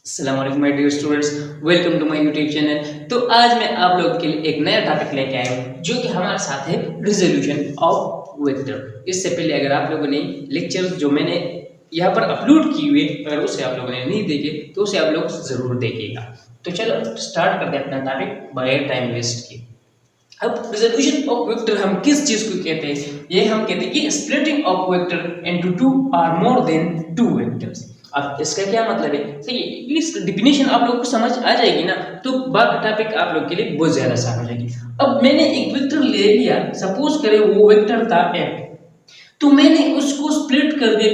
अस्सलाम वालेकुम my dear students, welcome to my YouTube channel. तो आज मैं आप लोगों के लिए एक नया टॉपिक लेके आया हूँ जो कि हमारे साथ है रिजोल्यूशन ऑफ वेक्टर। इससे पहले अगर आप लोगों ने लेक्चर्स जो मैंने यहाँ पर अपलोड किए हुए अगर उसे आप लोगों ने नहीं देखे तो उसे आप लोग ज़रूर देखिएगा। तो चलो स्टार्ट करते हैं अपना टॉपिक बगैर टाइम वेस्ट किए। अब रिजोल्यूशन ऑफ वेक्टर हम किस चीज को कहते हैं? ये हम कहते हैं कि splitting of vector into two और मोर देन टू वेक्टर्स। अब इसका क्या मतलब है? सही है, इस डिफिनेशन आप लोग को समझ आ जाएगी ना तो बाकी टॉपिक आप लोग के लिए बहुत ज्यादा आसान हो जाएगी। अब मैंने एक वेक्टर ले लिया, सपोज करें वो वेक्टर था एफ, तो मैंने उसको स्प्लिट कर दिया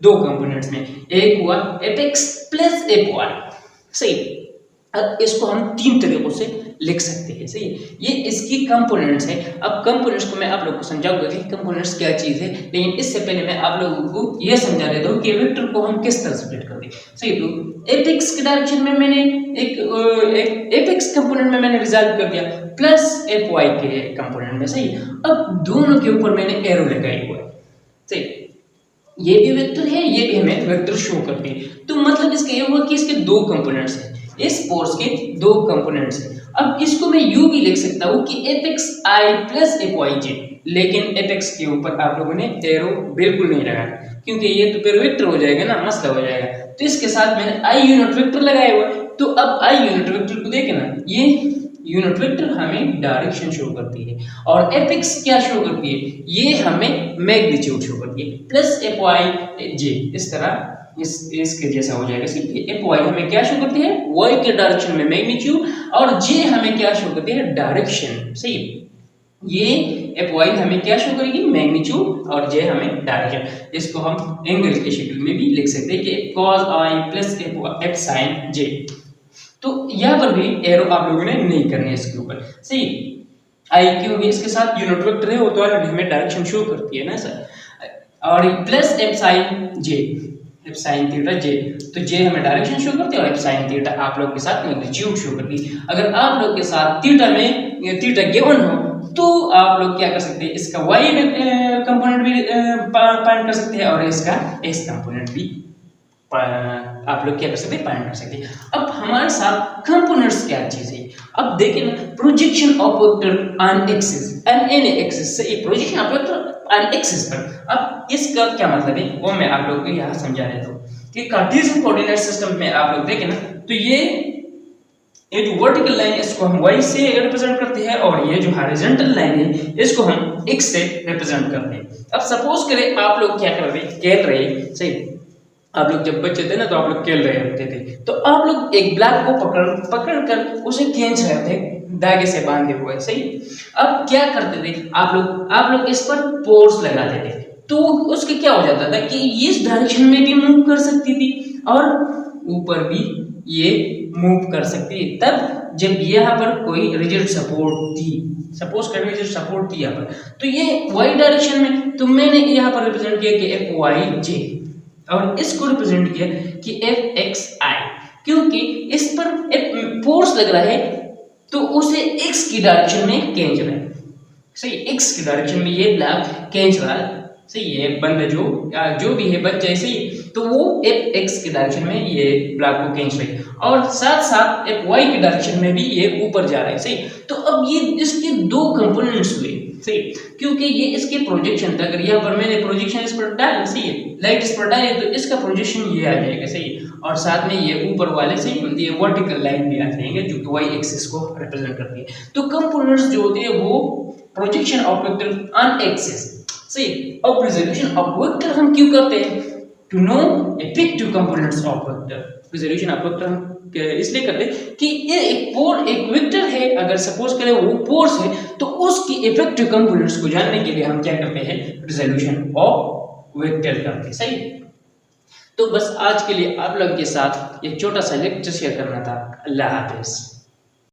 दो कंपोनेंट्स में, एक हुआ F X plus F Y. सही, अब इसको हम तीन तरीकों से लिख सकते हैं। सही, ये इसकी कंपोनेंट्स है। अब कंपोनेंट्स को मैं आप लोगों को समझाऊंगा कि कंपोनेंट्स क्या चीज है, लेकिन इससे पहले मैं आप लोगों को यह समझा देता हूँ कि वेक्टर को हम किस तरह स्प्लिट कर दें। सही, तो एफ एक्स के डायरेक्शन में मैंने एक एफ एक्स कंपोनेंट में मैंने रिजॉल्व कर दिया प्लस एफ वाई के कंपोनेंट में। सही, अब दोनों के ऊपर मैंने एरो लगाई हुआ है। सही, ये भी वेक्टर है, ये भी हमें वेक्टर शो करती है। तो मतलब इसका ये हुआ कि इसके दो कंपोनेंट्स हैं, इस फोर्स के दो कंपोनेंट्स हैं। अब इसको मैं यू भी लिख सकता हूँ कि एफ एक्स आई प्लस एफ वाई जे, लेकिन एफ एक्स के ऊपर आप लोगों ने एरो बिल्कुल नहीं लगाया क्योंकि ये तो फिर वेक्टर हो जाएगा ना, मसला हो जाएगा। तो इसके साथ मैंने आई यूनिट वेक्टर लगाया हुआ। तो अब आई यूनिट वेक्टर को देखे ना, ये यूनिट वेक्टर हमें डायरेक्शन शो करती है और एफ एक्स क्या शो करती है, ये हमें मैग्नीट्यूड शो करती है प्लस एफ वाई जे। इस तरह इसके जैसा हो जाएगा। एफ वाई हमें क्या शो करती है, वाई के डायरेक्शन में मैग्नीट्यूड, और जे हमें क्या शो करती है, डायरेक्शन। सही, ये एफ वाई हमें क्या शो करेगी, मैग्नीट्यूड, और जे हमें डायरेक्शन। इसको हम एंगल के शक्ल में भी लिख सकते हैं कि cos आई प्लस एफ साइन जे। तो यहाँ पर भी एरो आप लोगों ने नहीं करनी है इसके ऊपर। सही, आई क्योंकि इसके साथ यूनिट वेक्टर है, वो तो ऑलरेडी हमें डायरेक्शन शो करती है ना सर, और प्लस एफ साइन जे, एफ साइन थीटा जे, तो जे हमें डायरेक्शन शो करती है और एफ साइन थीटा आप लोग के साथ मैग्नीट्यूड शो करती है। अगर आप लोग के साथ थीटा में थीटा गिवन हो तो आप लोग क्या कर सकते हैं, इसका वाई कंपोनेंट भी फाइंड कर सकते हैं और इसका एक्स कंपोनेंट भी आप लोग क्या कर सकते हैं, फाइंड कर सकते हैं। अब हमारे साथ कंपोनेंट्स क्या चीज है, अब देखिए ना, projection of vector on axis and any axis. से ये projection of vector on axis पर, अब इसका क्या मतलब है वो मैं आप लोगों को यहाँ समझा देता हूँ कि कार्टेशियन कोऑर्डिनेट सिस्टम में आप लोग देखें ना, तो ये जो वर्टिकल लाइन है इसको हम y से रिप्रेजेंट करते हैं और ये जो हॉरिजॉन्टल लाइन है इसको हम x से रिप्रेजेंट करते हैं। अब सपोज करें आप लोग क्या कर रहे हैं, खेल रहे हैं। सही, आप लोग जब बच्चे थे ना तो आप लोग खेल रहे होते थे, तो आप लोग एक ब्लॉक को पकड़ कर उसे खींच रहे थे धागे से बांधे हुए। सही, अब क्या करते थे आप लोग इस पर फोर्स लगाते थे, तो उसके क्या हो जाता था कि इस डायरेक्शन में भी मूव कर सकती थी और ऊपर भी ये मूव कर सकती है। तब जब यहाँ पर कोई रिजिड सपोर्ट थी, सपोज कर रिजिड सपोर्ट थी यहाँ पर, तो ये वाई डायरेक्शन में, तो मैंने यहाँ पर रिप्रेजेंट किया कि एफ वाई जे, और इसको रिप्रेजेंट किया कि एफ एक्स आई, क्योंकि इस पर फोर्स लग रहा है तो उसे एक्स की डायरेक्शन में खींच रहा है। सही, एक्स की डायरेक्शन में ये ब्लॉक खींच रहा है। सही है, बंदा जो भी है बच्चा है, सही, तो वो एफ एक्स की डायरेक्शन में ये ब्लॉक को खींच रही है और साथ साथ एफ वाई की डायरेक्शन में भी ये ऊपर जा रहा है। सही, तो अब ये इसके दो कंपोनेंट्स हुए। सही, क्योंकि ये इसके प्रोजेक्शन था, अगर यहाँ पर मैंने प्रोजेक्शन इस पर डाल, सही है, लाइट इस पर डाले तो इसका प्रोजेक्शन ये आ जाएगा। सही, और साथ में ये ऊपर वाले से ये वर्टिकल लाइन भी आ जाएंगे जो कि वाई एक्सिस को रिप्रेजेंट करती है। तो कंपोनेंट्स जो होते हैं वो projection of vector on axis. सही, अब रिजोल्यूशन ऑफ वेक्टर हम क्यों करते हैं, to know effective components of vector. Resolution of vector हम इसलिए करते हैं कि ये एक वेक्टर है, अगर सपोज करें वो फोर्स है तो उसकी इफेक्टिव कंपोनेंट्स को जानने के लिए हम क्या करते हैं, रिजोल्यूशन ऑफ वेक्टर करते हैं। सही, तो बस आज के लिए आप लोग के साथ ये छोटा सा लेक्चर शेयर करना था। अल्लाह हाफिज।